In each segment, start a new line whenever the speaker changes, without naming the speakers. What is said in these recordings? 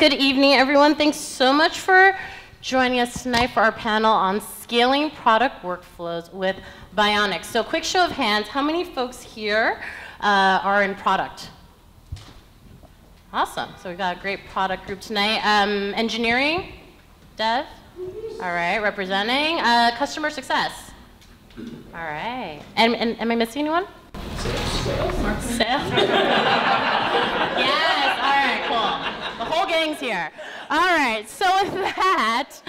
Good evening, everyone. Thanks so much for joining us tonight for our panel on scaling product workflows with Bionics. So quick show of hands, how many folks here are in product? Awesome. So we've got a great product group tonight. Engineering? Dev? All right, representing. Customer success? All right. And am I missing anyone? Sales. Yes, all right, cool. The whole gang's here. All right, so with that,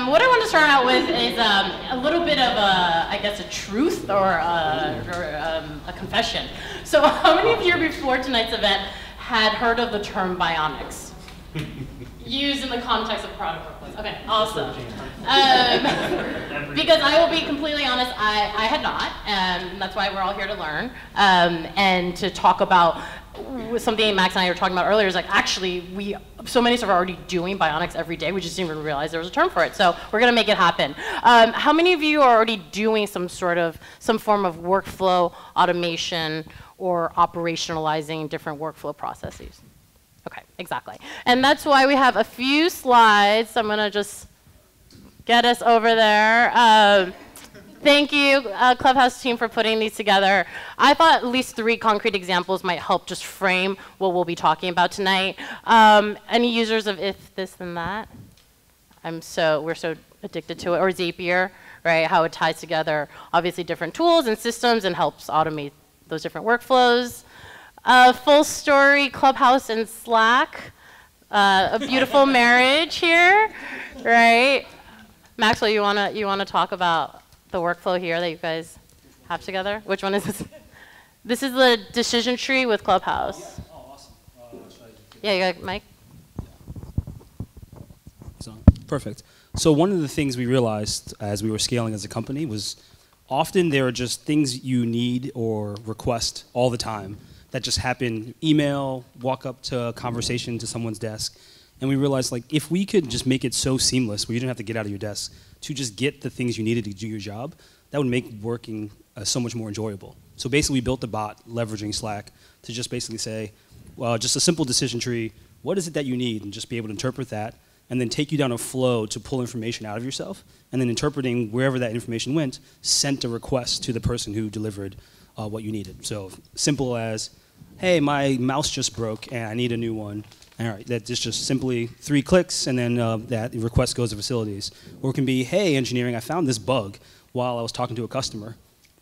what I want to start out with is a little bit of I guess, a truth or a confession. So how many of you before tonight's event had heard of the term Bionics? Used in the context of product workflows. Okay, awesome. Because I will be completely honest, I had not, and that's why we're all here to learn and to talk about something Max and I were talking about earlier. Is like actually so many of us are already doing Bionics every day. We just didn't even realize there was a term for it. So we're gonna make it happen. How many of you are already doing some form of workflow automation or operationalizing different workflow processes? Okay, exactly. And that's why we have a few slides. I'm gonna just get us over there. Thank you, Clubhouse team, for putting these together. I thought at least 3 concrete examples might help just frame what we'll be talking about tonight. Any users of if, this, then that? We're so addicted to it. Or Zapier, right? How it ties together, obviously, different tools and systems and helps automate those different workflows. Fullstory, Clubhouse, and Slack. A beautiful marriage here, right? Maxwell, you wanna talk about the workflow here that you guys have together? Which one is this? This is the decision tree with Clubhouse.
Yeah. Oh, awesome.
Yeah, you got Mike?
Perfect. So one of the things we realized as we were scaling as a company was often there are just things you need or request all the time that just happen, email, walk up to a conversation to someone's desk. And we realized, like, if we could just make it so seamless where you didn't have to get out of your desk to just get the things you needed to do your job, that would make working so much more enjoyable. So basically we built a bot leveraging Slack to just basically say, well, just a simple decision tree, what is it that you need? And just be able to interpret that and then take you down a flow to pull information out of yourself. And then interpreting wherever that information went, sent a request to the person who delivered what you needed. So simple as, hey, my mouse just broke and I need a new one. All right, that's just simply 3 clicks and then that request goes to facilities. Or it can be, hey, engineering, I found this bug while I was talking to a customer.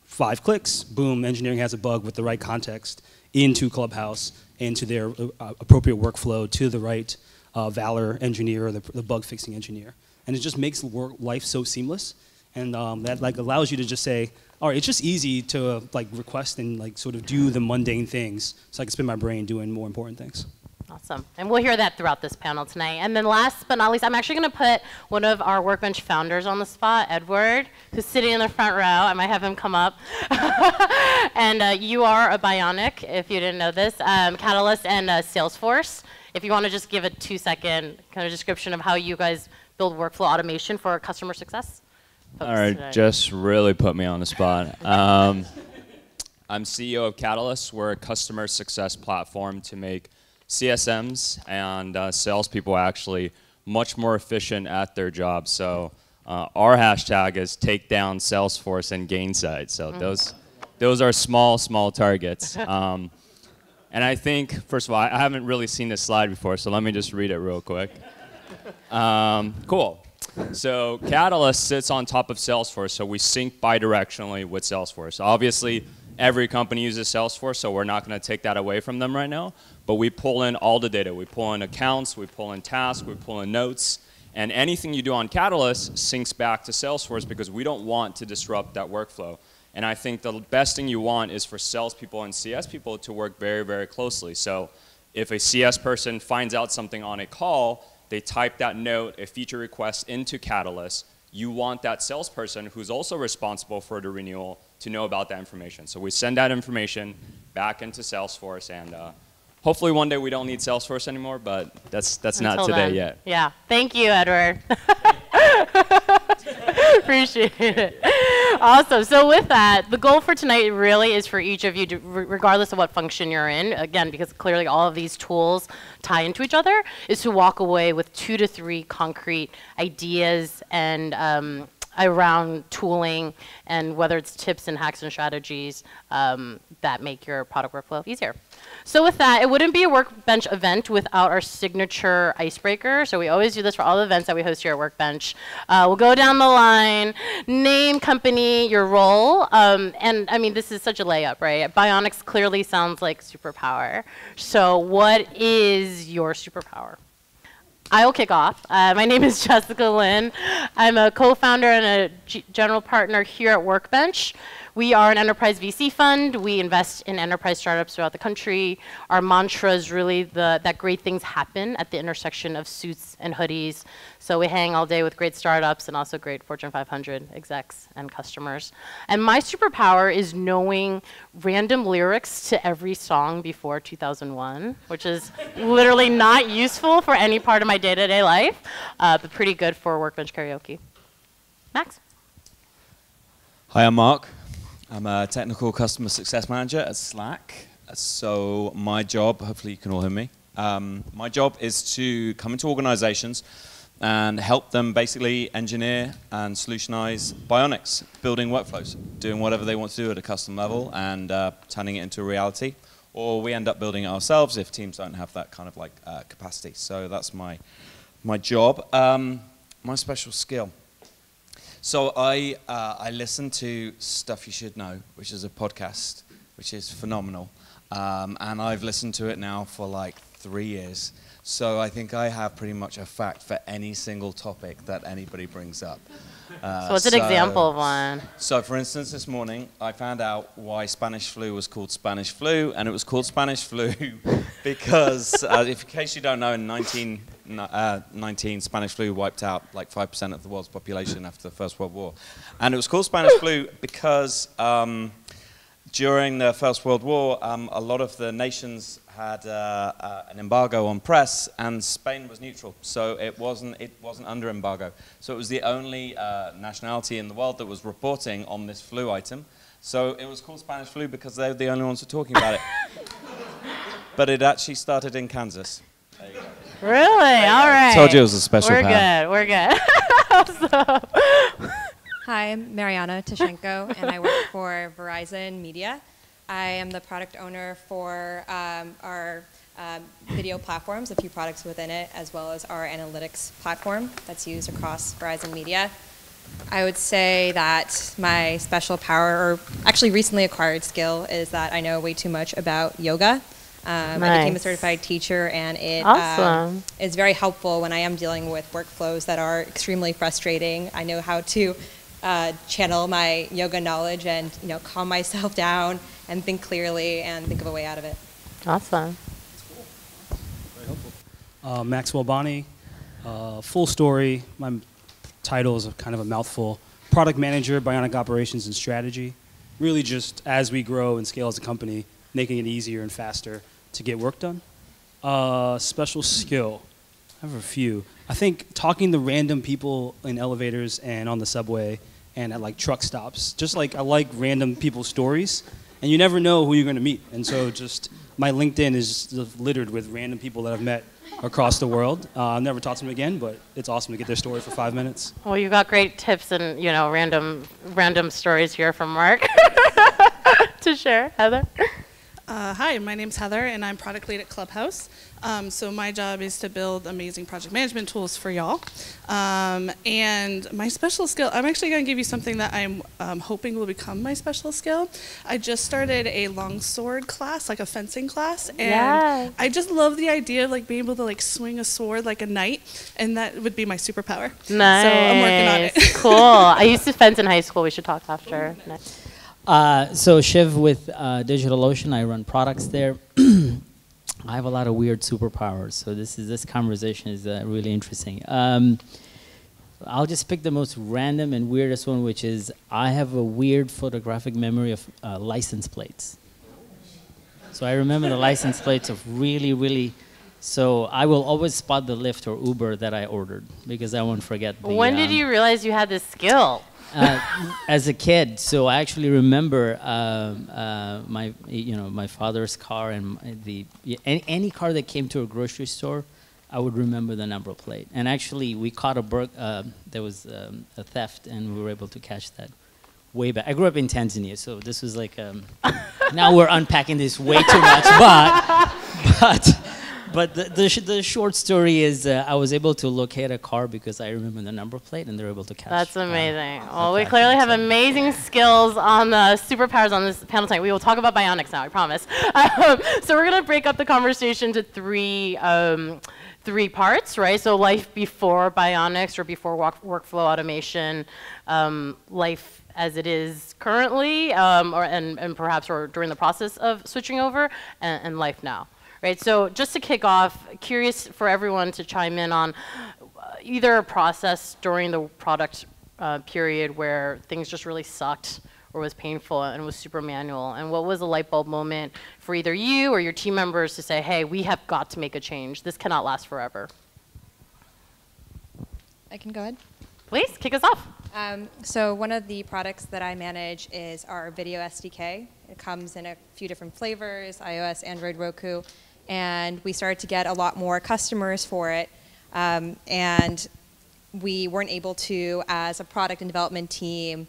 5 clicks, boom, engineering has a bug with the right context into Clubhouse, into their appropriate workflow to the right Valor engineer or the bug fixing engineer. And it just makes life so seamless. And that like allows you to just say, all right, it's just easy to like request and like sort of do the mundane things so I can spend my brain doing more important things.
Awesome. And we'll hear that throughout this panel tonight. And then last but not least, I'm actually going to put one of our Workbench founders on the spot, Edward, who's sitting in the front row. I might have him come up. And you are a Bionic, if you didn't know this, Catalyst and Salesforce. If you want to just give a 2-second kind of description of how you guys build workflow automation for customer success.
All right, just really put me on the spot. I'm CEO of Catalyst. We're a customer success platform to make CSMs and salespeople actually much more efficient at their jobs. So our hashtag is take down Salesforce and Gainsight. So those are small targets. And I think, first of all, I haven't really seen this slide before, so let me just read it real quick. Cool. So Catalyst sits on top of Salesforce, so we sync bidirectionally with Salesforce. Obviously, every company uses Salesforce, so we're not going to take that away from them right now. But we pull in all the data. We pull in accounts, we pull in tasks, we pull in notes. And anything you do on Catalyst syncs back to Salesforce because we don't want to disrupt that workflow. And I think the best thing you want is for salespeople and CS people to work very, very closely. So if a CS person finds out something on a call, they type that note, a feature request into Catalyst. You want that salesperson who's also responsible for the renewal to know about that information. So we send that information back into Salesforce, and hopefully one day we don't need Salesforce anymore, but that's not today yet.
Yeah, thank you, Edward. Appreciate it. Awesome. So with that, the goal for tonight really is for each of you, to, regardless of what function you're in, again, because clearly all of these tools tie into each other, is to walk away with 2 to 3 concrete ideas and around tooling, and whether it's tips and hacks and strategies that make your product workflow easier. So with that, it wouldn't be a Workbench event without our signature icebreaker. So we always do this for all the events that we host here at Workbench. We'll go down the line, name, company, your role. And I mean, this is such a layup, right? Bionics clearly sounds like superpower. So what is your superpower? I'll kick off. My name is Jessica Lynn. I'm a co-founder and a general partner here at Workbench. We are an enterprise VC fund. We invest in enterprise startups throughout the country. Our mantra is really that great things happen at the intersection of suits and hoodies. So we hang all day with great startups and also great Fortune 500 execs and customers. And my superpower is knowing random lyrics to every song before 2001, which is literally not useful for any part of my day-to-day life, but pretty good for Workbench karaoke. Max?
Hi, I'm Mark. I'm a technical customer success manager at Slack. So my job, hopefully you can all hear me, my job is to come into organizations and help them basically engineer and solutionize Bionics, building workflows, doing whatever they want to do at a custom level and turning it into a reality. Or we end up building it ourselves if teams don't have that kind of like capacity. So that's my job. My special skill. So I listen to Stuff You Should Know, which is a podcast, which is phenomenal. And I've listened to it now for like 3 years. So I think I have pretty much a fact for any single topic that anybody brings up.
So what's an example of one?
So for instance, this morning, I found out why Spanish flu was called Spanish flu, and it was called Spanish flu because, in case you don't know, in 1919, Spanish flu wiped out like 5% of the world's population after the First World War. And it was called Spanish flu because during the First World War, a lot of the nations had an embargo on press, and Spain was neutral, so it wasn't under embargo. So it was the only nationality in the world that was reporting on this flu item. So it was called Spanish flu because they were the only ones who were talking about it. But it actually started in Kansas. There you go.
Really? All right.
Told you it was a special
We're
power.
good. We're good. Awesome.
Hi, I'm Mariana Tashenko, and I work for Verizon Media. I am the product owner for our video platforms, a few products within it, as well as our analytics platform that's used across Verizon Media. I would say that my special power, or actually recently acquired skill, is that I know way too much about yoga. I became a certified teacher, and it is very helpful when I am dealing with workflows that are extremely frustrating. I know how to channel my yoga knowledge and calm myself down and think clearly and think of a way out of it.
Awesome.
Very helpful. Maxwell Bonney, Fullstory. My title is kind of a mouthful. Product manager, Bionic operations and strategy. Really just as we grow and scale as a company, making it easier and faster to get work done. Special skill. I have a few. I think talking to random people in elevators and on the subway and at like truck stops. Just like I like random people's stories, and you never know who you're going to meet. And so just my LinkedIn is just littered with random people that I've met across the world. I've never talked to them again, but it's awesome to get their story for 5 minutes.
Well, you've got great tips and random stories here from Mark to share. Heather?
Hi, my name's Heather, and I'm product lead at Clubhouse. So my job is to build amazing project management tools for y'all. And my special skill, I'm actually going to give you something that I'm hoping will become my special skill. I just started a longsword class, like a fencing class, and I just love the idea of being able to swing a sword like a knight, and that would be my superpower.
Nice.
So I'm working on it.
Cool. I used to fence in high school. We should talk after. Nice.
So Shiv with DigitalOcean, I run products there. I have a lot of weird superpowers, so this conversation is really interesting. I'll just pick the most random and weirdest one, which is I have a weird photographic memory of license plates. So I remember the license plates of really. So I will always spot the Lyft or Uber that I ordered because I won't forget.
When did you realize you had this skill?
as a kid, so I actually remember my father's car and any car that came to a grocery store, I would remember the number plate. And actually, we caught there was a theft, and we were able to catch that way back. I grew up in Tanzania, so this was like now we're unpacking this way too much, but the short story is I was able to locate a car because I remember the number plate, and they're able to catch.
That's amazing. Well, we clearly have amazing skills on the superpowers on this panel tonight. We will talk about Bionics now, I promise. So we're going to break up the conversation to three parts, right? So life before Bionics or before workflow automation, life as it is currently, and perhaps or during the process of switching over, and life now. Right, so just to kick off, curious for everyone to chime in on either a process during the product period where things just really sucked or was painful and was super manual, and what was a light bulb moment for either you or your team members to say, hey, we have got to make a change. This cannot last forever.
I can go ahead.
Please, kick us off.
So one of the products that I manage is our video SDK. It comes in a few different flavors, iOS, Android, Roku. And we started to get a lot more customers for it. And we weren't able to, as a product and development team,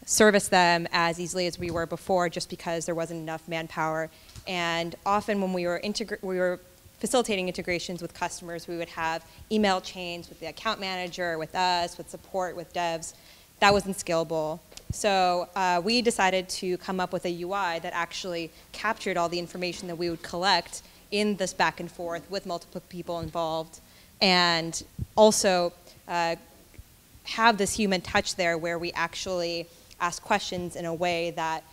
service them as easily as we were before just because there wasn't enough manpower. And often when we were facilitating integrations with customers, we would have email chains with the account manager, with us, with support, with devs. That wasn't scalable. So we decided to come up with a UI that actually captured all the information that we would collect in this back and forth with multiple people involved, and also have this human touch there where we actually ask questions in a way that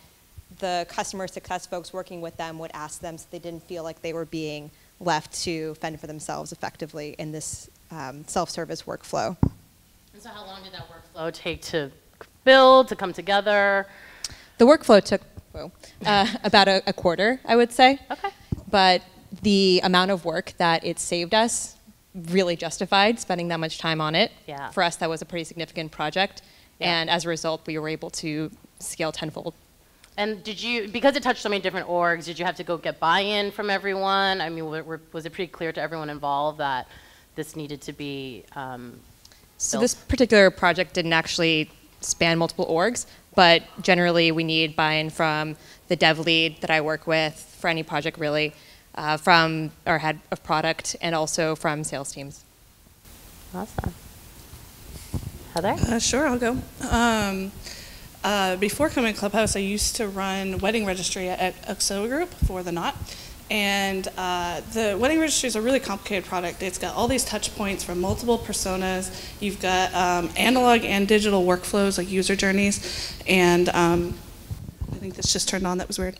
the customer success folks working with them would ask them so they didn't feel like they were being left to fend for themselves effectively in this self-service workflow.
And so how long did that workflow take to build, to come together?
The workflow took about a quarter, I would say.
Okay.
But the amount of work that it saved us really justified spending that much time on it.
Yeah.
For us, that was a pretty significant project.
Yeah.
And as a result, we were able to scale tenfold.
And did you, because it touched so many different orgs, did you have to go get buy-in from everyone? I mean, was it pretty clear to everyone involved that this needed to be
So
built?
this particular project didn't actually span multiple orgs, but generally we need buy-in from the dev lead that I work with for any project really, from our head of product, and also from sales teams.
Awesome. Heather?
Sure, I'll go. Before coming to Clubhouse, I used to run wedding registry at Uxo Group for the Knot. And the wedding registry is a really complicated product. It's got all these touch points from multiple personas. You've got analog and digital workflows like user journeys. And I think this just turned on, that was weird.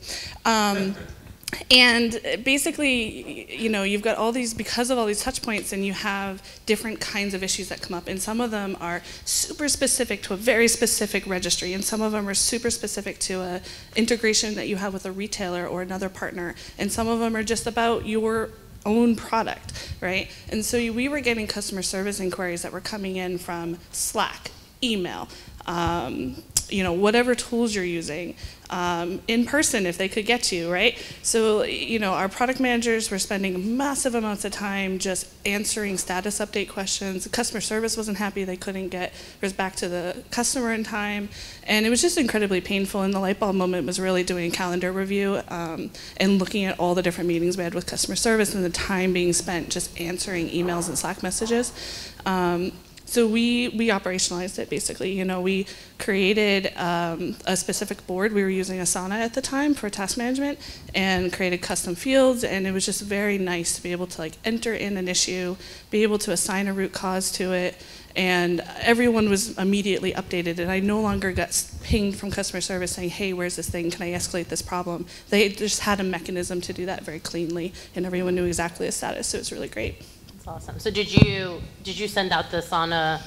And basically, you know, you've got all these, because of all these touch points, and you have different kinds of issues that come up. And some of them are super specific to a very specific registry, and some of them are super specific to a integration that you have with a retailer or another partner. And some of them are just about your own product, right? And so we were getting customer service inquiries that were coming in from Slack, email, you know, whatever tools you're using, in person if they could get you, right? So, you know, our product managers were spending massive amounts of time just answering status update questions. The customer service wasn't happy, they couldn't get back to the customer in time, and it was just incredibly painful. And the light bulb moment was really doing a calendar review and looking at all the different meetings we had with customer service and the time being spent just answering emails and Slack messages. So we operationalized it basically. You know, we created a specific board. We were using Asana at the time for task management, and created custom fields. And it was just very nice to be able to like enter in an issue, be able to assign a root cause to it, and everyone was immediately updated. And I no longer got pinged from customer service saying, "Hey, where's this thing? Can I escalate this problem?" They just had a mechanism to do that very cleanly, and everyone knew exactly the status. So it was really great.
That's awesome. So did you send out the Asana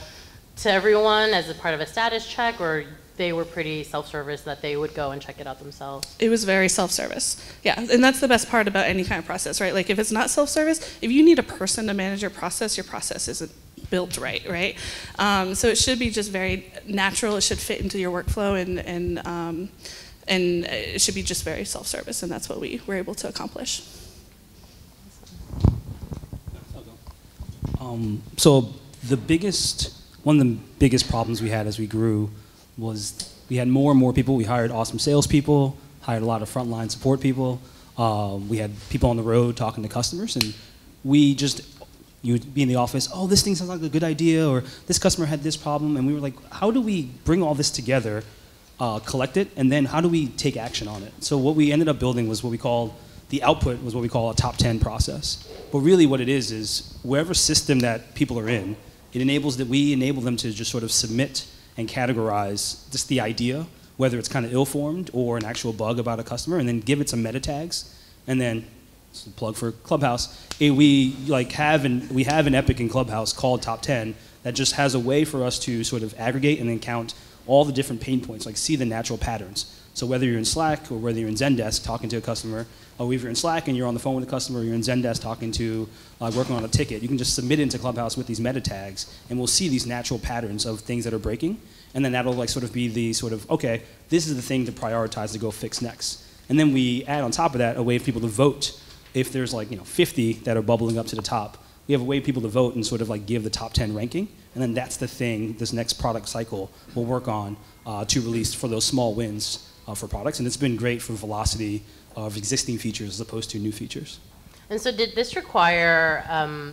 to everyone as a part of a status check, or they were pretty self-service that they would go and check it out themselves?
It was very self-service. Yeah, and that's the best part about any kind of process, right? Like if it's not self-service, if you need a person to manage your process isn't built right? So it should be just very natural. It should fit into your workflow, and it should be just very self-service, and that's what we were able to accomplish.
So one of the biggest problems we had as we grew was we had more and more people. We hired awesome salespeople, hired a lot of frontline support people. We had people on the road talking to customers, and you would be in the office, oh, this thing sounds like a good idea, or this customer had this problem, and we were like, how do we bring all this together, collect it, and then how do we take action on it? So what we ended up building was the output was what we call a top 10 process. But really what it is wherever system that people are in, we enable them to just sort of submit and categorize just the idea, whether it's kind of ill-formed or an actual bug about a customer, and then give it some meta tags, and then plug for Clubhouse. We have an epic in Clubhouse called Top 10 that just has a way for us to sort of aggregate and then count all the different pain points, like see the natural patterns. So whether you're in Slack or whether you're in Zendesk talking to a customer, or if you're in Slack and you're on the phone with a customer, or you're in Zendesk talking to, working on a ticket, you can just submit it into Clubhouse with these meta tags, and we'll see these natural patterns of things that are breaking, and then that'll sort of be the sort of, okay, this is the thing to prioritize to go fix next. And then we add on top of that a way for people to vote. If there's 50 that are bubbling up to the top, we have a way for people to vote and sort of give the top 10 ranking, and then that's the thing this next product cycle will work on to release for those small wins for products, and it's been great for velocity of existing features as opposed to new features.
And so did this require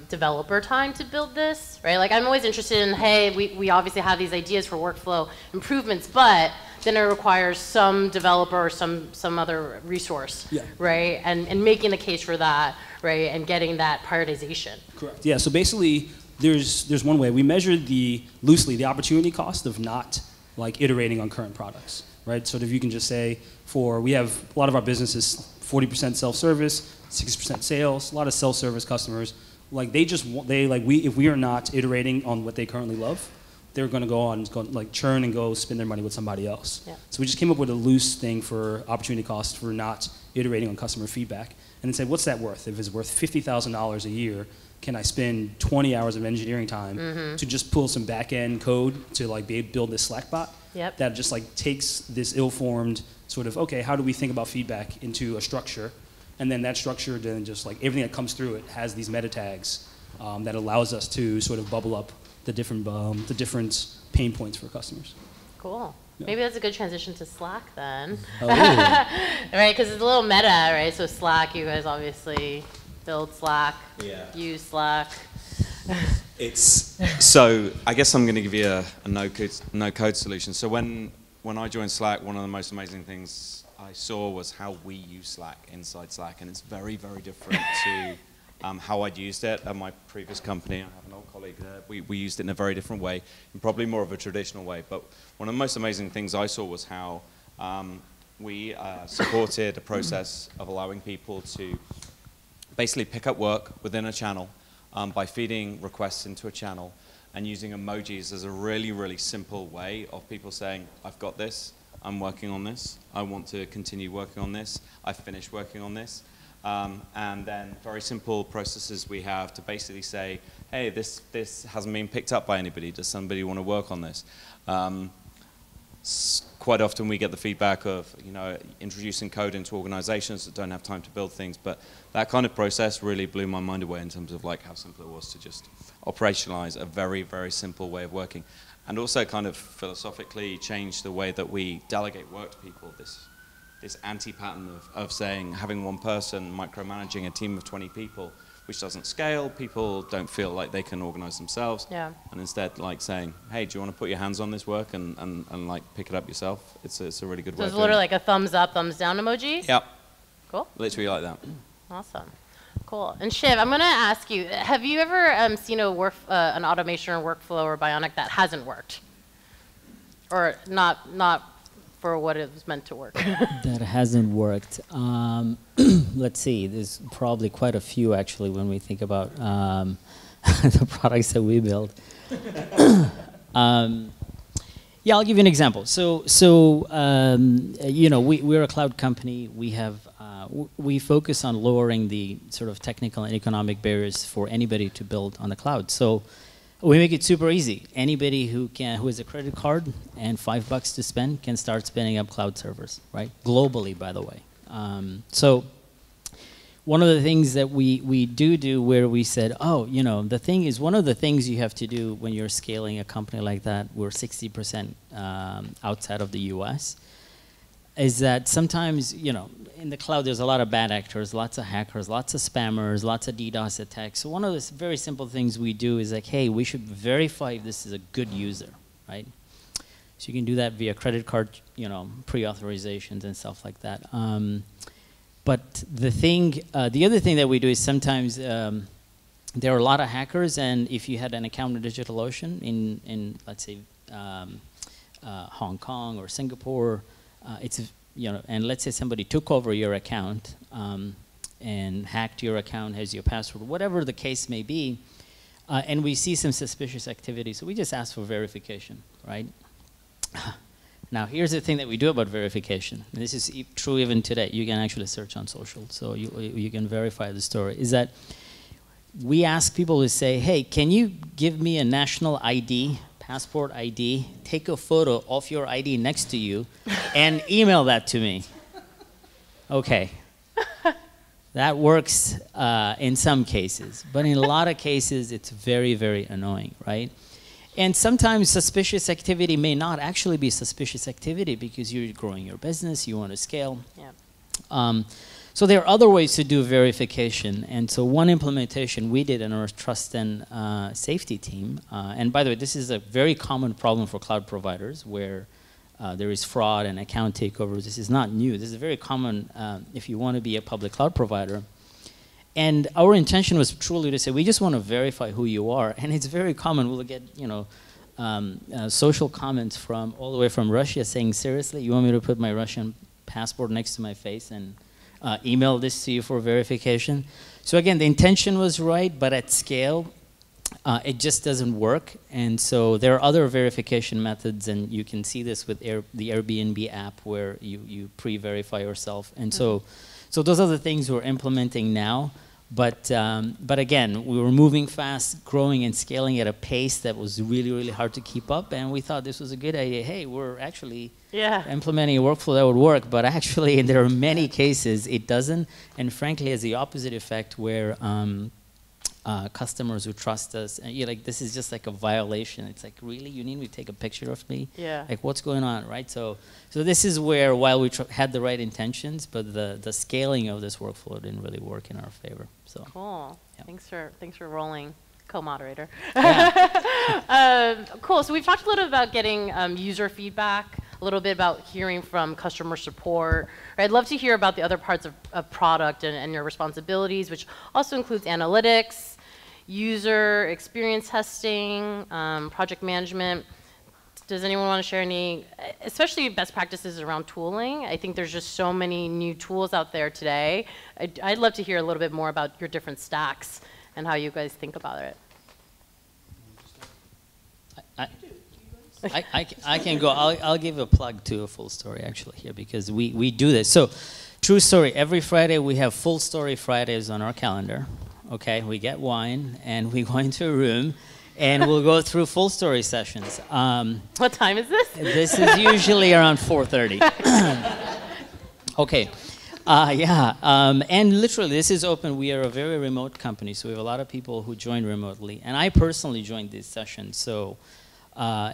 developer time to build this, right? Like I'm always interested in, hey, we obviously have these ideas for workflow improvements, but then it requires some developer or some other resource, right? And making the case for that, right? And getting that prioritization. Correct.
Yeah, so basically there's one way. We measure loosely the opportunity cost of not iterating on current products, right? So if you can just say we have a lot of our business is 40% self-service, 60% sales, a lot of self-service customers. If we are not iterating on what they currently love, they're going to go on churn and go spend their money with somebody else. Yeah. So we just came up with a loose thing for opportunity cost for not iterating on customer feedback, and then said, what's that worth? If it's worth $50,000 a year, can I spend 20 hours of engineering time to just pull some back-end code to build this Slack bot that just takes this ill-formed sort of, okay, how do we think about feedback into a structure? And then that structure, then just everything that comes through it has these meta tags that allows us to sort of bubble up the different pain points for customers.
Cool. Yeah. Maybe that's a good transition to Slack then. Oh, right, because it's a little meta, right? So Slack, you guys obviously build Slack, use Slack.
So I guess I'm going to give you a no-code solution. So when I joined Slack, one of the most amazing things I saw was how we use Slack inside Slack, and it's very, very different to how I'd used it at my previous company. I have an old colleague there. We used it in a very different way, and probably more of a traditional way. But one of the most amazing things I saw was how we supported a process of allowing people to basically pick up work within a channel by feeding requests into a channel and using emojis as a really, really simple way of people saying, I've got this, I'm working on this, I want to continue working on this, I've finished working on this. And then very simple processes we have to basically say, hey, this hasn't been picked up by anybody, does somebody want to work on this? Quite often we get the feedback of, introducing code into organizations that don't have time to build things, but that kind of process really blew my mind away in terms of how simple it was to just operationalize a very, very simple way of working. And also kind of philosophically change the way that we delegate work to people, this anti-pattern of saying, having one person micromanaging a team of 20 people, which doesn't scale, people don't feel like they can organize themselves. Yeah. And instead saying, hey, do you want to put your hands on this work and pick it up yourself? It's a really good way.
So it's literally like a thumbs up, thumbs down emoji?
Yep.
Cool.
Literally like that.
Awesome. Cool. And Shiv, I'm going to ask you, have you ever seen an automation or workflow or Bionic that hasn't worked? Or not for what it was meant to work?
That hasn't worked. Let's see, there's probably quite a few actually when we think about the products that we build. Yeah, I'll give you an example. We're a cloud company. We focus on lowering the sort of technical and economic barriers for anybody to build on the cloud. So We make it super easy. Anybody who has a credit card and $5 to spend can start spinning up cloud servers, right? Globally, by the way. So one of the things that we do where we said, oh, you know, the thing is, one of the things you have to do when you're scaling a company like that, we're 60% outside of the US, is that sometimes, you know, in the cloud there's a lot of bad actors, lots of hackers, lots of spammers, lots of DDoS attacks. So one of the very simple things we do is like, hey, we should verify if this is a good user, right? So you can do that via credit card, you know, pre-authorizations and stuff like that. But the other thing that we do is sometimes there are a lot of hackers, and if you had an account in DigitalOcean in let's say Hong Kong or Singapore, you know, and let's say somebody took over your account and hacked your account, has your password, whatever the case may be, and we see some suspicious activity, so we just ask for verification, right? Now, here's the thing that we do about verification. And this is true even today. You can actually search on social, so you can verify the story. Is that we ask people to say, hey, can you give me a national ID, passport ID, take a photo of your ID next to you, and email that to me? Okay. That works in some cases, but in a lot of cases, it's very, very annoying, right? And sometimes suspicious activity may not actually be suspicious activity because you're growing your business, you want to scale. Yeah. So there are other ways to do verification. And so one implementation we did in our trust and safety team, and by the way, this is a very common problem for cloud providers where there is fraud and account takeovers. This is not new. This is very common if you want to be a public cloud provider. And our intention was truly to say, we just want to verify who you are. And it's very common. We'll get, you know, social comments from all the way from Russia saying, seriously, you want me to put my Russian passport next to my face and email this to you for verification? So again, the intention was right, but at scale, it just doesn't work. And so there are other verification methods, and you can see this with the Airbnb app where you pre-verify yourself. And so those are the things we're implementing now. But again, we were moving fast, growing and scaling at a pace that was really, really hard to keep up. And we thought this was a good idea. Hey, we're actually implementing a workflow that would work. But actually, there are many cases it doesn't. And frankly, has the opposite effect where customers who trust us, and you're like, this is just like a violation. It's like, really? You need me to take a picture of me? Yeah. Like, what's going on, right? So this is where, while we had the right intentions, but the scaling of this workflow didn't really work in our favor. So
cool. Yeah. Thanks for rolling, co-moderator.
Yeah.
Cool. So we've talked a little about getting user feedback, a little bit about hearing from customer support. I'd love to hear about the other parts of product and your responsibilities, which also includes analytics, user experience testing, project management. Does anyone want to share any, especially best practices around tooling? I think there's just so many new tools out there today. I'd love to hear a little bit more about your different stacks and how you guys think about it.
I can go. I'll give a plug to a Fullstory actually here, because we do this. So, true story. Every Friday we have Fullstory Fridays on our calendar. Okay, we get wine and we go into a room, and we'll go through Fullstory sessions.
What time is this?
This is usually around 4:30. Okay. And literally, this is open. We are a very remote company, so we have a lot of people who join remotely. And I personally joined these sessions, so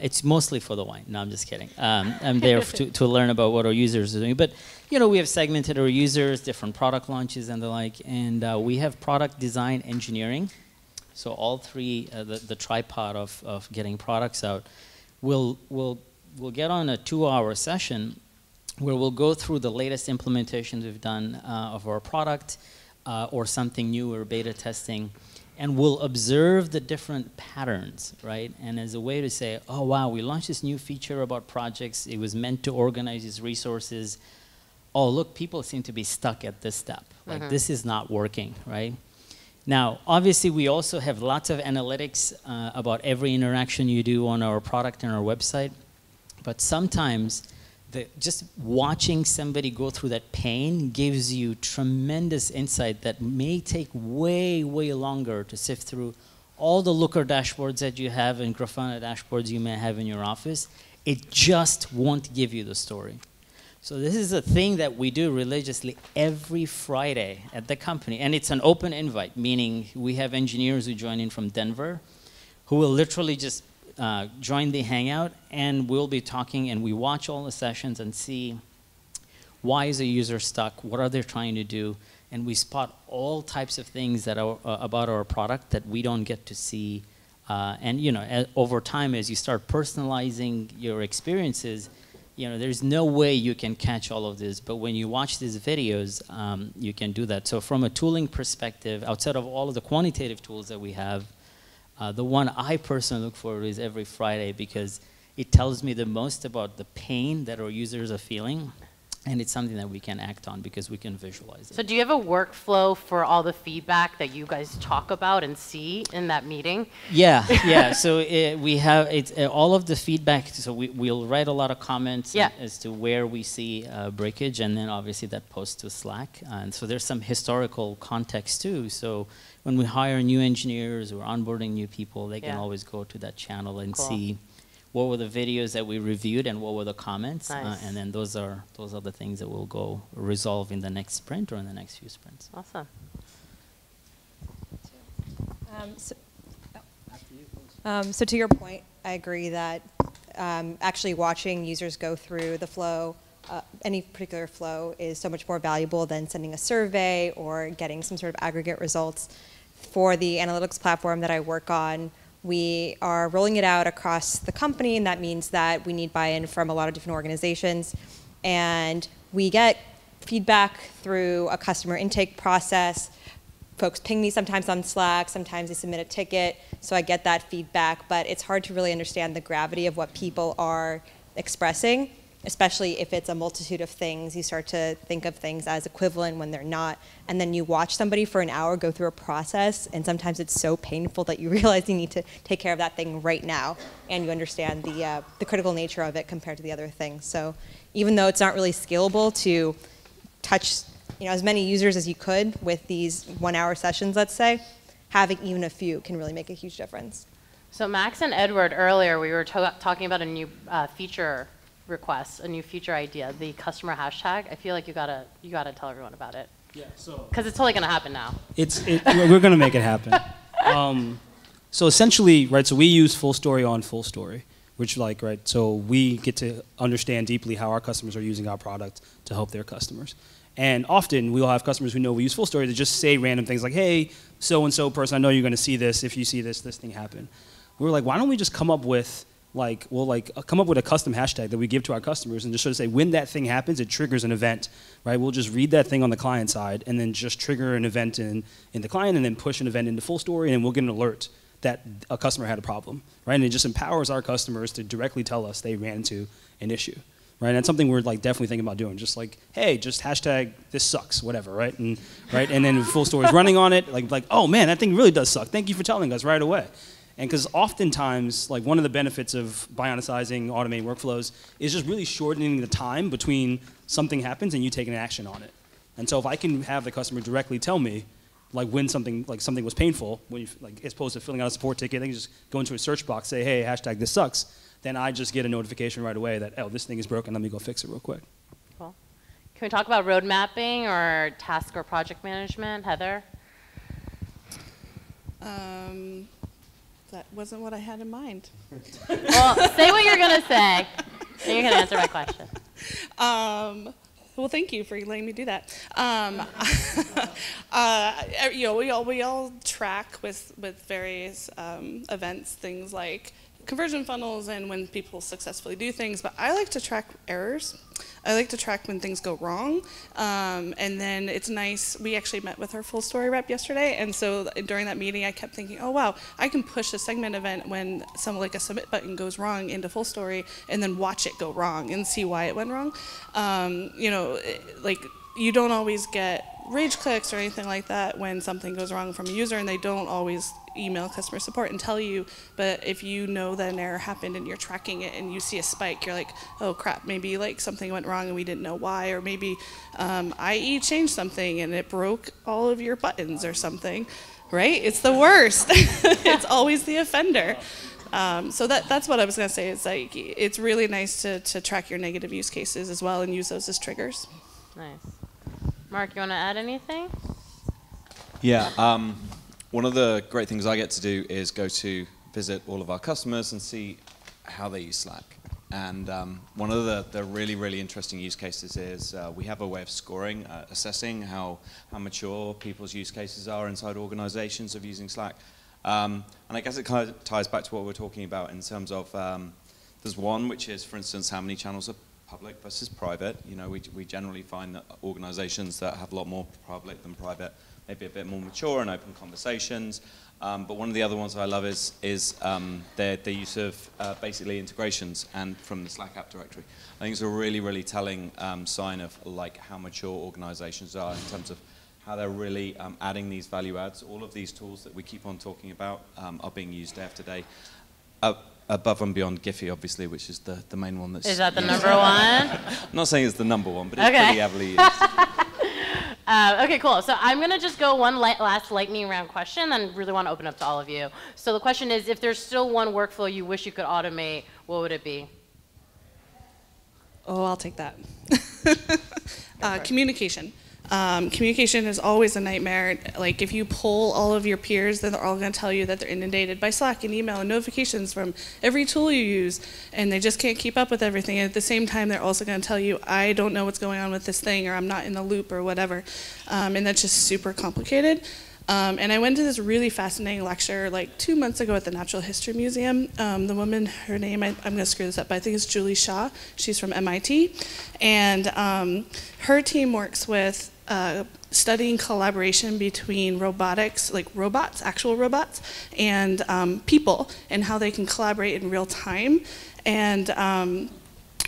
it's mostly for the wine. No, I'm just kidding. I'm there to learn about what our users are doing. But, you know, we have segmented our users, different product launches and the like. And we have product design engineering. So all three, the tripod of getting products out, we'll get on a 2-hour session where we'll go through the latest implementations we've done of our product or something new we're beta testing. And we'll observe the different patterns, right? And as a way to say, oh, wow, we launched this new feature about projects. It was meant to organize these resources. Oh, look, people seem to be stuck at this step. Like, this is not working, right? Now, obviously, we also have lots of analytics about every interaction you do on our product and our website. But sometimes, just watching somebody go through that pain gives you tremendous insight that may take way, way longer to sift through all the Looker dashboards that you have and Grafana dashboards you may have in your office, it just won't give you the story. So this is a thing that we do religiously every Friday at the company. And it's an open invite, meaning we have engineers who join in from Denver who will literally just join the Hangout, and we'll be talking, and we watch all the sessions and see why is a user stuck, what are they trying to do, and we spot all types of things that are about our product that we don't get to see. And you know, over time, as you start personalizing your experiences, you know, there's no way you can catch all of this, but when you watch these videos, you can do that. So from a tooling perspective, outside of all of the quantitative tools that we have, the one I personally look for is every Friday, because it tells me the most about the pain that our users are feeling, and it's something that we can act on because we can visualize it.
So do you have a workflow for all the feedback that you guys talk about and see in that meeting?
Yeah, yeah. So we have all of the feedback. So we'll write a lot of comments as to where we see breakage, and then obviously that posts to Slack. And so there's some historical context too. So when we hire new engineers or onboarding new people, they can always go to that channel and see what were the videos that we reviewed and what were the comments, and then those are the things that we'll go resolve in the next sprint or in the next few sprints.
Awesome.
So to your point, I agree that actually watching users go through the flow, any particular flow, is so much more valuable than sending a survey or getting some sort of aggregate results. For the analytics platform that I work on, we are rolling it out across the company, and that means that we need buy-in from a lot of different organizations. And we get feedback through a customer intake process. Folks ping me sometimes on Slack, sometimes they submit a ticket, so I get that feedback, but it's hard to really understand the gravity of what people are expressing, especially if it's a multitude of things. You start to think of things as equivalent when they're not, and then you watch somebody for an hour go through a process, and sometimes it's so painful that you realize you need to take care of that thing right now, and you understand the critical nature of it compared to the other things. So even though it's not really scalable to touch as many users as you could with these 1 hour sessions, let's say, having even a few can really make a huge difference.
So Max and Edward, earlier we were talking about a new feature request, a new feature idea, the customer hashtag. I feel like you gotta tell everyone about it.
Yeah, so
because it's totally gonna happen now.
We're gonna make it happen. So essentially, right? So we use Fullstory on Fullstory, which so we get to understand deeply how our customers are using our product to help their customers. And often we'll have customers who know we use Fullstory to just say random things like, "Hey, so and so person, I know you're gonna see this. If you see this thing happen." We're like, why don't we just come up with come up with a custom hashtag that we give to our customers and just sort of say, when that thing happens, it triggers an event, right? We'll just read that thing on the client side and then just trigger an event in the client and then push an event into Fullstory, and then we'll get an alert that a customer had a problem, right? And it just empowers our customers to directly tell us they ran into an issue, right? And that's something we're definitely thinking about doing. Just hey, just hashtag this sucks, whatever, right? And then Fullstory's running on it, oh man, that thing really does suck. Thank you for telling us right away. And because oftentimes, one of the benefits of bionicizing, automating workflows is just really shortening the time between something happens and you taking an action on it. And so if I can have the customer directly tell me, when something was painful, when you, as opposed to filling out a support ticket, they can just go into a search box, say, hey, hashtag this sucks, then I just get a notification right away that, oh, this thing is broken, let me go fix it real quick.
Cool. Can we talk about road mapping or task or project management, Heather?
That wasn't what I had in mind.
Well, say what you're going to say, and you can answer my question.
Well, thank you for letting me do that. We all track with various events, things like conversion funnels and when people successfully do things, but I like to track errors. I like to track when things go wrong, and then it's nice. We actually met with our Fullstory rep yesterday, and so during that meeting, I kept thinking, oh wow, I can push a segment event when a submit button goes wrong into Fullstory, and then watch it go wrong and see why it went wrong. You don't always get rage clicks or anything like that when something goes wrong from a user, and they don't always email customer support and tell you. But if you know that an error happened and you're tracking it and you see a spike, you're like, oh crap, maybe something went wrong and we didn't know why, or maybe IE changed something and it broke all of your buttons or something. right? It's the worst. It's always the offender. So that's what I was going to say. It's like it's really nice to track your negative use cases as well and use those as triggers.
Nice. Mark, you want to add anything?
Yeah. One of the great things I get to do is go to visit all of our customers and see how they use Slack. And one of the really, really interesting use cases is we have a way of scoring, assessing how mature people's use cases are inside organizations of using Slack. And I guess it kind of ties back to what we're talking about in terms of there's one, which is, for instance, how many channels are public versus private. You know, we generally find that organizations that have a lot more public than private maybe a bit more mature and open conversations. But one of the other ones I love is their use of basically integrations and from the Slack app directory. I think it's a really, really telling sign of like how mature organizations are in terms of how they're really adding these value adds. All of these tools that we keep on talking about are being used day after day. Above and beyond Giphy, obviously, which is the main one that's...
Is that the number one?
I'm not saying it's the number one, but it's
Okay.
pretty heavily used.
Okay, cool. So I'm going to just go one last lightning round question and really want to open up to all of you. So the question is, if there's still one workflow you wish you could automate, what would it be?
Oh, I'll take that. Communication. Communication is always a nightmare. Like if you poll all of your peers, then they're all going to tell you that they're inundated by Slack and email and notifications from every tool you use, and they just can't keep up with everything. And at the same time, they're also going to tell you, I don't know what's going on with this thing, or I'm not in the loop, or whatever. And that's just super complicated. And I went to this really fascinating lecture like 2 months ago at the Natural History Museum. The woman, her name, I'm going to screw this up, but I think it's Julie Shaw. She's from MIT. And her team works with studying collaboration between robotics, like robots, actual robots, and people, and how they can collaborate in real time. And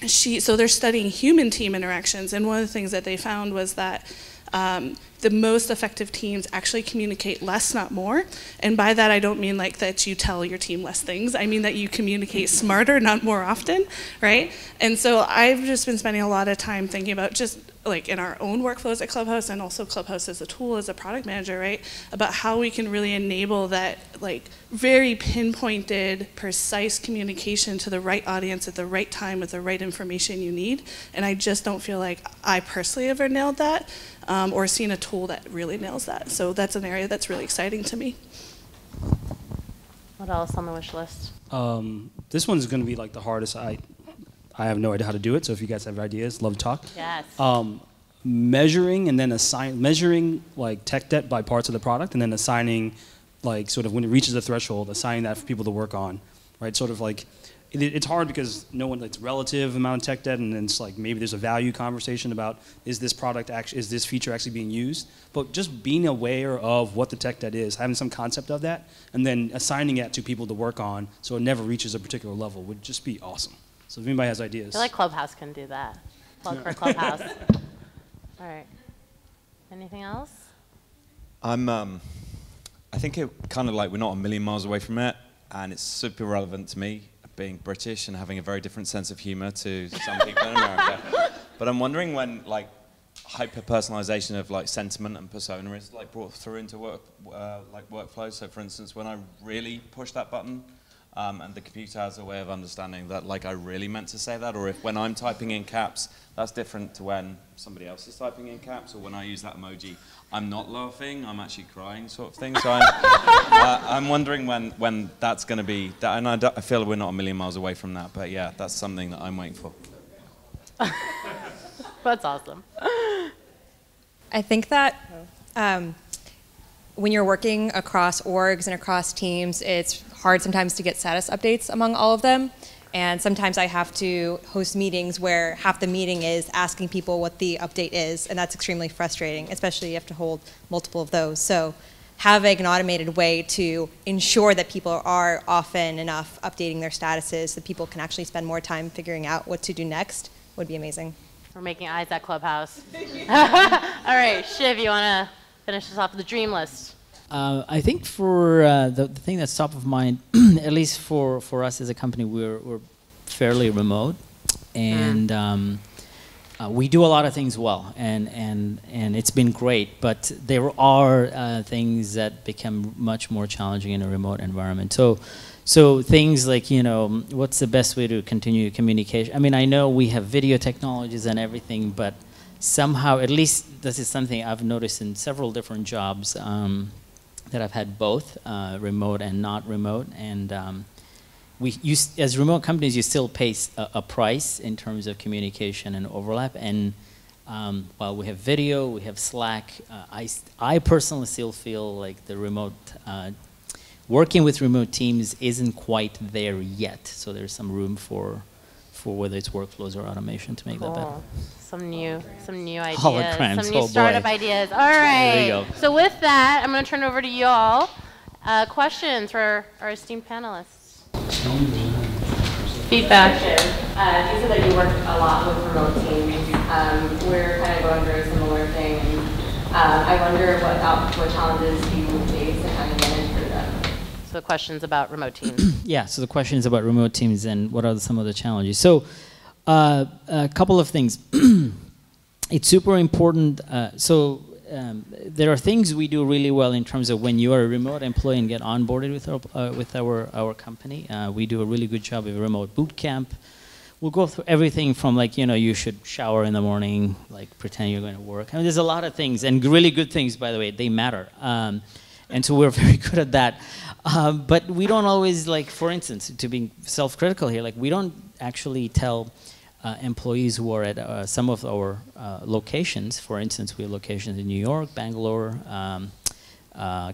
so they're studying human team interactions, and one of the things that they found was that the most effective teams actually communicate less, not more. And by that, I don't mean like that you tell your team less things. I mean that you communicate smarter, not more often, right? And so I've just been spending a lot of time thinking about just like in our own workflows at Clubhouse, and also Clubhouse as a tool, as a product manager, right? About how we can really enable that like very pinpointed, precise communication to the right audience at the right time with the right information you need. And I just don't feel like I personally ever nailed that, or seen a tool that really nails that. So that's an area that's really exciting to me.
What else on the wish list?
This one's going to be like the hardest. I have no idea how to do it, so if you guys have ideas, love to talk.
Yes.
Measuring and then measuring like tech debt by parts of the product, and then assigning like sort of when it reaches a threshold, assigning that for people to work on, right? Sort of like it's hard because it's relative amount of tech debt, and then it's like maybe there's a value conversation about is this feature actually being used? But just being aware of what the tech debt is, having some concept of that, and then assigning it to people to work on so it never reaches a particular level would just be awesome. So if anybody has ideas.
I feel like Clubhouse can do that. Plug for Clubhouse. All right. Anything else?
I think it kind of like we're not a million miles away from it, and it's super relevant to me, being British and having a very different sense of humor to some people in America. But I'm wondering when like hyper-personalization of like sentiment and persona is like brought through into workflows. So for instance, when I really push that button, and the computer has a way of understanding that like I really meant to say that, or if when I'm typing in caps, that's different to when somebody else is typing in caps, or when I use that emoji, I'm not laughing, I'm actually crying sort of thing. So I'm wondering when that's going to be, and I feel we're not a million miles away from that, but yeah, that's something that I'm waiting for.
That's awesome.
I think that when you're working across orgs and across teams, it's hard sometimes to get status updates among all of them. And sometimes I have to host meetings where half the meeting is asking people what the update is, and that's extremely frustrating, especially if you have to hold multiple of those. So having an automated way to ensure that people are often enough updating their statuses so people can actually spend more time figuring out what to do next would be amazing.
We're making eyes at Clubhouse. All right, Shiv, you want to finish us off with the dream list?
I think for the thing that's top of mind, at least for us as a company, we're fairly remote, and we do a lot of things well, and it's been great, but there are things that become much more challenging in a remote environment. So things like, you know, what's the best way to continue communication? I mean, I know we have video technologies and everything, but somehow, at least this is something I've noticed in several different jobs that I've had both remote and not remote, and as remote companies, you still pay a price in terms of communication and overlap. And while we have video, we have Slack, I personally still feel like the remote, working with remote teams isn't quite there yet. So there's some room for whether it's workflows or automation to make that better.
Some new ideas,
Holograms,
some new startup ideas. All right.
There you go.
So with that, I'm going to turn it over to y'all. Questions for our esteemed panelists? Feedback. You said that you work a lot with remote teams. We're kind of going through a similar thing. I wonder what challenges you face to kind of manage through them. So questions about remote teams.
Yeah, so the question is about remote teams and what are some of the challenges. So a couple of things. It's super important. There are things we do really well in terms of when you are a remote employee and get onboarded with our company. We do a really good job of a remote boot camp. We'll go through everything from, like, you know, you should shower in the morning, like pretend you're going to work. I mean, there's a lot of things, and really good things, by the way, they matter. And so we're very good at that. But we don't always, like, for instance, to be self-critical here, like, we don't actually tell employees who are at some of our locations. For instance, we have locations in New York, Bangalore,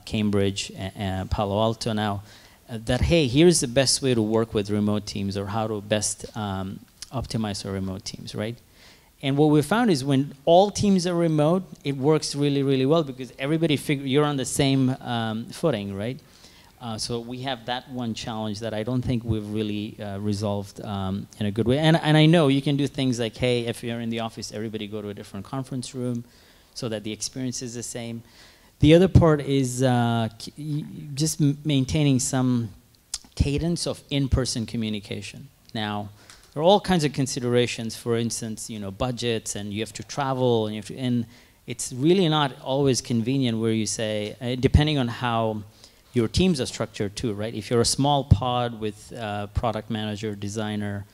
Cambridge, and Palo Alto now, that, hey, here's the best way to work with remote teams, or how to best optimize our remote teams, right? And what we found is when all teams are remote, it works really, really well, because everybody you're on the same footing, right? So we have that one challenge that I don't think we've really resolved in a good way. And I know you can do things like, hey, if you're in the office, everybody go to a different conference room so that the experience is the same. The other part is just maintaining some cadence of in-person communication. Now, there are all kinds of considerations. For instance, you know, budgets, and you have to travel, and and it's really not always convenient where you say, depending on how your teams are structured too, right? If you're a small pod with product manager, designer,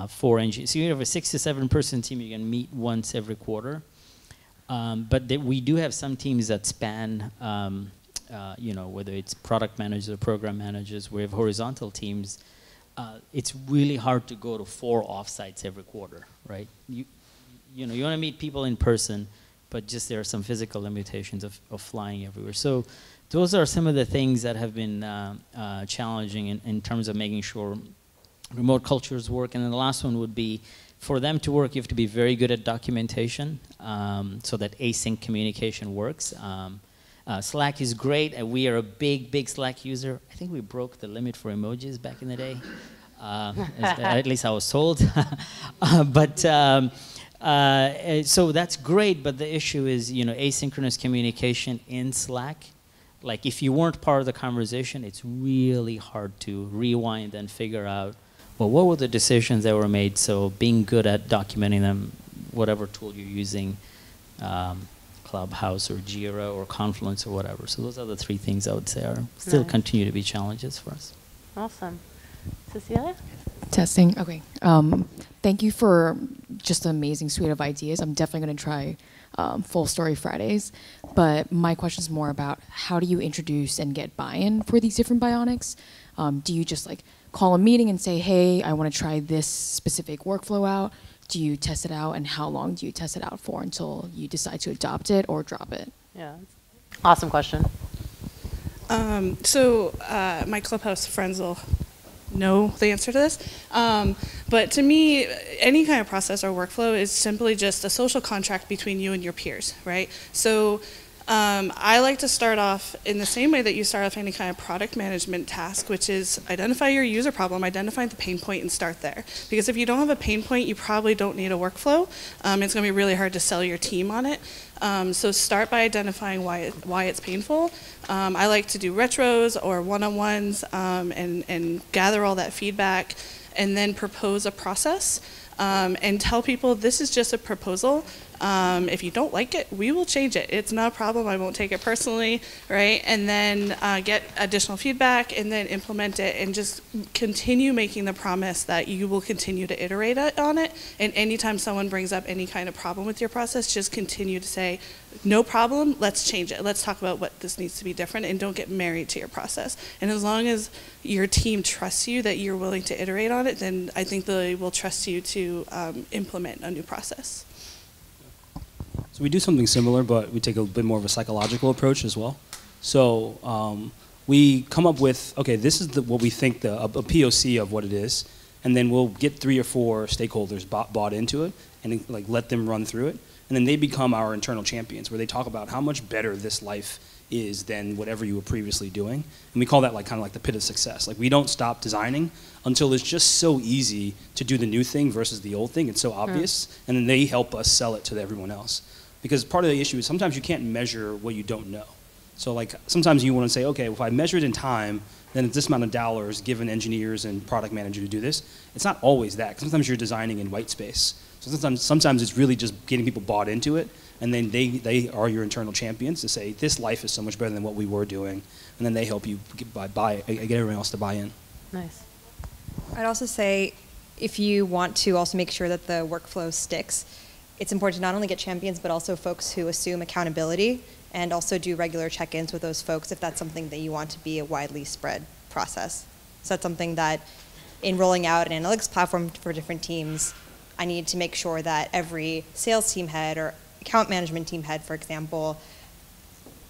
4 engineers, so you have a 6 to 7 person team, you can meet once every quarter. But we do have some teams that span, you know, whether it's product managers or program managers. We have horizontal teams. It's really hard to go to 4 offsites every quarter, right? You know, you want to meet people in person, but just there are some physical limitations of flying everywhere. So those are some of the things that have been challenging in terms of making sure remote cultures work. And then the last one would be, for them to work, you have to be very good at documentation so that async communication works. Slack is great, and we are a big Slack user. I think we broke the limit for emojis back in the day. At least I was told. So that's great, but the issue is, you know, asynchronous communication in Slack. Like, if you weren't part of the conversation, it's really hard to rewind and figure out, well, what were the decisions that were made? So being good at documenting them, whatever tool you're using, Clubhouse or Jira or Confluence or whatever. So those are the 3 things I would say are still continue to be challenges for us.
Awesome. Cecilia?
Testing. Okay. Thank you for just an amazing suite of ideas. I'm definitely going to try Fullstory Fridays. But my question is more about, how do you introduce and get buy-in for these different Bionics? Do you just, like, call a meeting and say, hey, I want to try this specific workflow out? Do you test it out, and how long do you test it out for until you decide to adopt it or drop it?
Yeah. Awesome question.
My Clubhouse friends will know the answer to this. But to me, any kind of process or workflow is simply just a social contract between you and your peers, right? So I like to start off in the same way that you start off any kind of product management task, which is identify your user problem, identify the pain point, and start there. Because if you don't have a pain point, you probably don't need a workflow. It's going to be really hard to sell your team on it. So start by identifying why it's painful. I like to do retros or one-on-ones and gather all that feedback, and then propose a process. and tell people this is just a proposal. If you don't like it, we will change it. It's not a problem. I won't take it personally, right? And then get additional feedback and then implement it and just continue making the promise that you will continue to iterate on it. And anytime someone brings up any kind of problem with your process, just continue to say, no problem, let's change it. Let's talk about what this needs to be different, and don't get married to your process. And as long as your team trusts you that you're willing to iterate on it, then I think they will trust you to implement a new process.
So we do something similar, but we take a bit more of a psychological approach as well. So we come up with, okay, this is what we think a POC of what it is, and then we'll get 3 or 4 stakeholders bought into it, and like let them run through it, and then they become our internal champions, where they talk about how much better this life is than whatever you were previously doing, and we call that like kind of like the pit of success. Like we don't stop designing until it's just so easy to do the new thing versus the old thing. It's so obvious, and then they help us sell it to everyone else. Because part of the issue is sometimes you can't measure what you don't know. So like sometimes you want to say, okay, if I measure it in time, then it's this amount of dollars given engineers and product manager to do this. It's not always that. Sometimes you're designing in white space. So sometimes it's really just getting people bought into it, and then they are your internal champions to say, this life is so much better than what we were doing, and then they help you get everyone else to buy in.
Nice.
I'd also say if you want to also make sure that the workflow sticks, it's important to not only get champions, but also folks who assume accountability and also do regular check-ins with those folks if that's something that you want to be a widely spread process. So that's something that in rolling out an analytics platform for different teams, I need to make sure that every sales team head or account management team head, for example,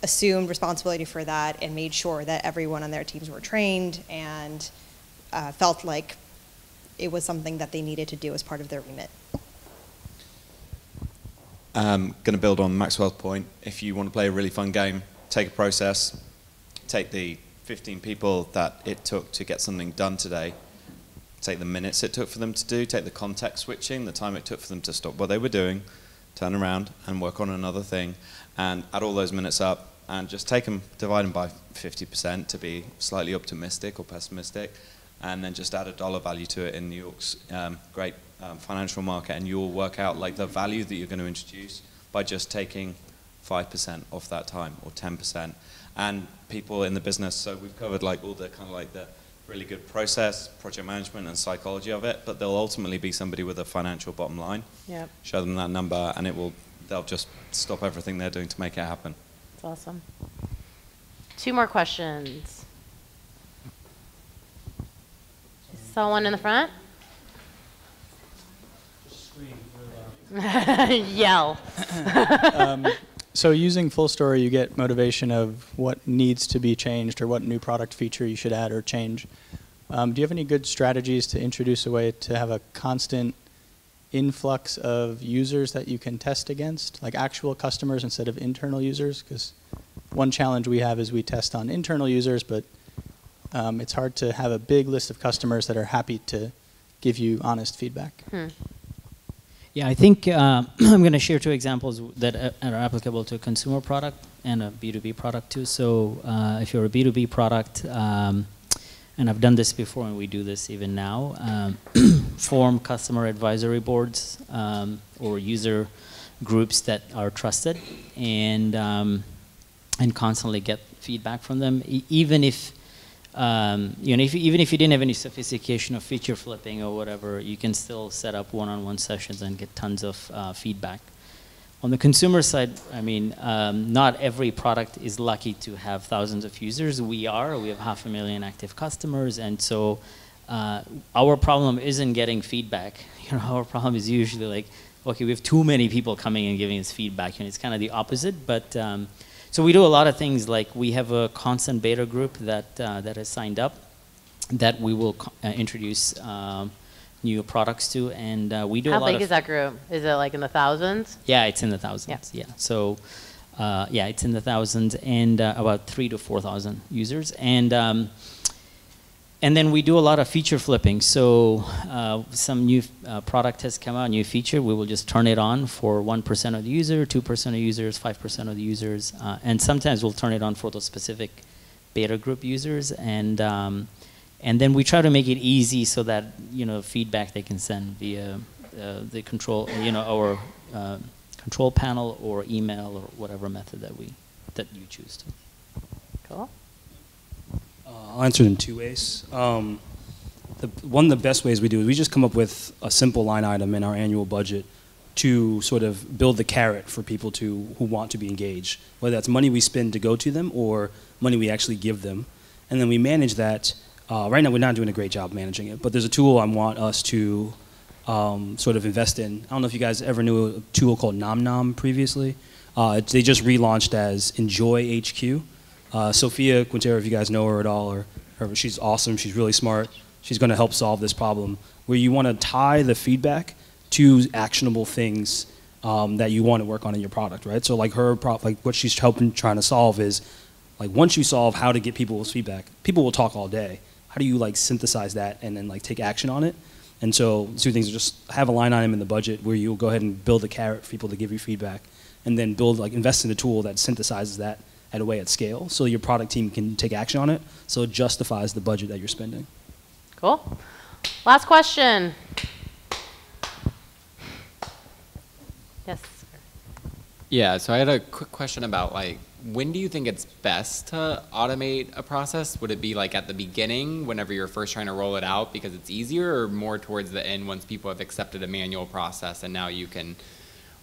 assumed responsibility for that and made sure that everyone on their teams were trained and felt like it was something that they needed to do as part of their remit.
Going to build on Maxwell's point. If you want to play a really fun game, take a process, take the 15 people that it took to get something done today, take the minutes it took for them to do, take the context switching, the time it took for them to stop what they were doing, turn around and work on another thing, and add all those minutes up and just take them, divide them by 50% to be slightly optimistic or pessimistic, and then just add a dollar value to it in New York's great financial market, and you'll work out like the value that you're going to introduce by just taking 5% off that time or 10%. And people in the business, so we've covered like all the kind of like the really good process, project management and psychology of it, but they'll ultimately be somebody with a financial bottom line.
Yep.
Show them that number and they'll just stop everything they're doing to make it happen.
That's awesome. 2 more questions. Someone in the front? Yell.
So using Fullstory, you get motivation of what needs to be changed or what new product feature you should add or change. Do you have any good strategies to introduce a way to have a constant influx of users that you can test against, like actual customers instead of internal users? Because one challenge we have is we test on internal users, but it's hard to have a big list of customers that are happy to give you honest feedback.
Yeah, I think I'm going to share 2 examples that are applicable to a consumer product and a B2B product too. So if you're a B2B product, and I've done this before and we do this even now, form customer advisory boards or user groups that are trusted and constantly get feedback from them, even if even if you didn't have any sophistication of feature flipping or whatever, you can still set up one-on-one sessions and get tons of feedback. On the consumer side, I mean, not every product is lucky to have thousands of users. We have 500,000 active customers, and so our problem isn't getting feedback. Our problem is usually like, okay, we have too many people coming and giving us feedback, and it's kind of the opposite. But so we do a lot of things, like we have a constant beta group that has signed up that we will introduce new products to, and we do a lot of...
How big is that group? Is it like in the thousands?
Yeah, it's in the thousands, yeah. So, yeah, it's in the thousands, and about 3,000 to 4,000 users. And then we do a lot of feature flipping. So some new product has come out, new feature, we will just turn it on for 1% of the user, 2% of users, 5% of the users, and sometimes we'll turn it on for those specific beta group users, and then we try to make it easy so that feedback they can send via the control, or control panel or email or whatever method that you choose to.
Cool.
I'll answer it in two ways. One of the best ways we do is we just come up with a simple line item in our annual budget to sort of build the carrot for people who want to be engaged, whether that's money we spend to go to them or money we actually give them. And then we manage that. Right now we're not doing a great job managing it, but there's a tool I want us to sort of invest in. I don't know if you guys ever knew a tool called NomNom previously. They just relaunched as Enjoy HQ. Sophia Quintero, if you guys know her at all, or she's awesome, she's really smart. She's going to help solve this problem where you want to tie the feedback to actionable things that you want to work on in your product, right? So like what she's trying to solve is, like, once you solve how to get people's feedback, people will talk all day. How do you like synthesize that and then like take action on it? And so two things are just have a line item in the budget where you'll go ahead and build a carrot for people to give you feedback, and then invest in a tool that synthesizes that at a way at scale so your product team can take action on it so it justifies the budget that you're spending.
Cool. Last question. Yes.
Yeah, so I had a quick question about, like, when do you think it's best to automate a process? Would it be like at the beginning whenever you're first trying to roll it out because it's easier, or more towards the end once people have accepted a manual process and now you can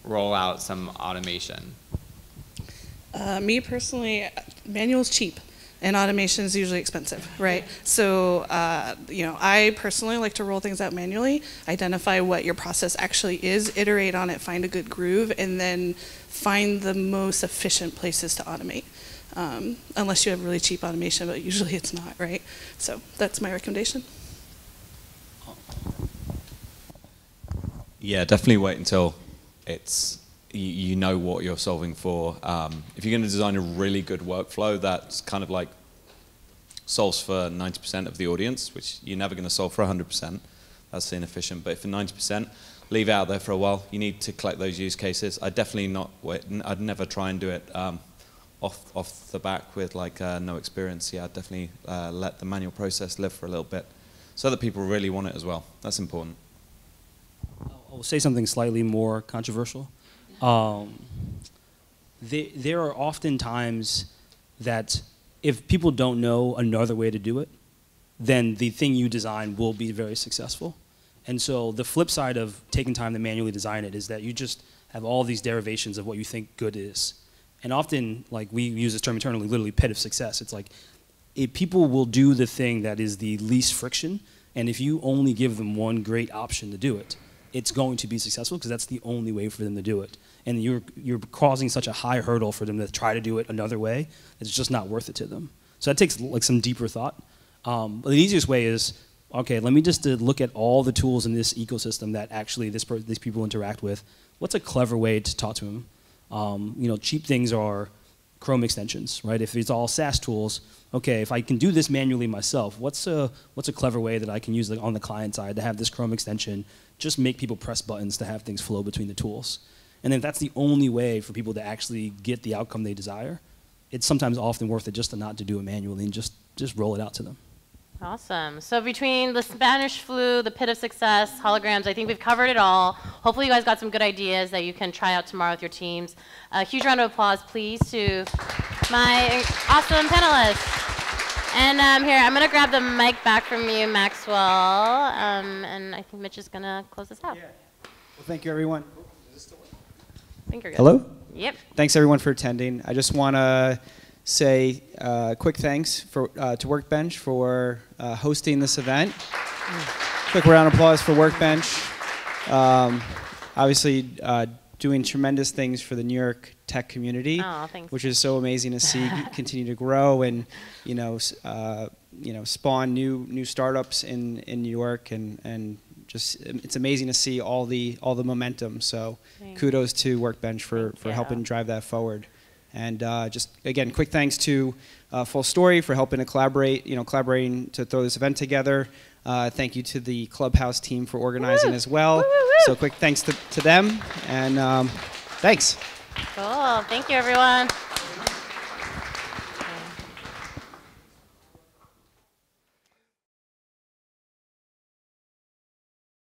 roll out some automation?
Me personally, manual's cheap and automation is usually expensive, right? So, I personally like to roll things out manually, identify what your process actually is, iterate on it, find a good groove, and then find the most efficient places to automate. Unless you have really cheap automation, but usually it's not, right? So that's my recommendation.
Yeah, definitely wait until you know what you're solving for. If you're going to design a really good workflow that's kind of like solves for 90% of the audience, which you're never going to solve for 100%, that's inefficient. But for 90%, leave it out there for a while. You need to collect those use cases. I'd never try and do it off the back with like no experience. Yeah, I'd definitely let the manual process live for a little bit so that people really want it as well. That's important.
I'll say something slightly more controversial. There are often times that if people don't know another way to do it, then the thing you design will be very successful. And so the flip side of taking time to manually design it is that you just have all these derivations of what you think good is. And often, like we use this term internally, literally pit of success. It's like if people will do the thing that is the least friction, and if you only give them one great option to do it, it's going to be successful because that's the only way for them to do it. And you're causing such a high hurdle for them to try to do it another way, it's just not worth it to them. So that takes like some deeper thought. But the easiest way is, okay, let me just look at all the tools in this ecosystem that actually these people interact with. What's a clever way to talk to them? Cheap things are Chrome extensions, right? If it's all SaaS tools, okay, if I can do this manually myself, what's a clever way that I can use on the client side to have this Chrome extension just make people press buttons to have things flow between the tools? And if that's the only way for people to actually get the outcome they desire, it's sometimes often worth it just not to do it manually and just roll it out to them.
Awesome. So between the Spanish flu, the pit of success, holograms, I think we've covered it all. Hopefully you guys got some good ideas that you can try out tomorrow with your teams. A huge round of applause, please, to my awesome panelists. And here, I'm going to grab the mic back from you, Maxwell. And I think Mitch is going to close this out.
Yeah. Well, thank you, everyone.
I think you're good.
Hello?
Yep.
Thanks, everyone, for attending. I just want to say quick thanks to Workbench for hosting this event. Quick round of applause for Workbench. Obviously, doing tremendous things for the New York tech community, which is so amazing to see continue to grow and spawn new startups in New York and just it's amazing to see all the momentum. So kudos to Workbench for helping drive that forward. And just again, quick thanks to Fullstory for helping to collaborating to throw this event together. Thank you to the Clubhouse team for organizing as well. Woo, woo, woo. So quick thanks to them, and thanks.
Cool. Thank you, everyone.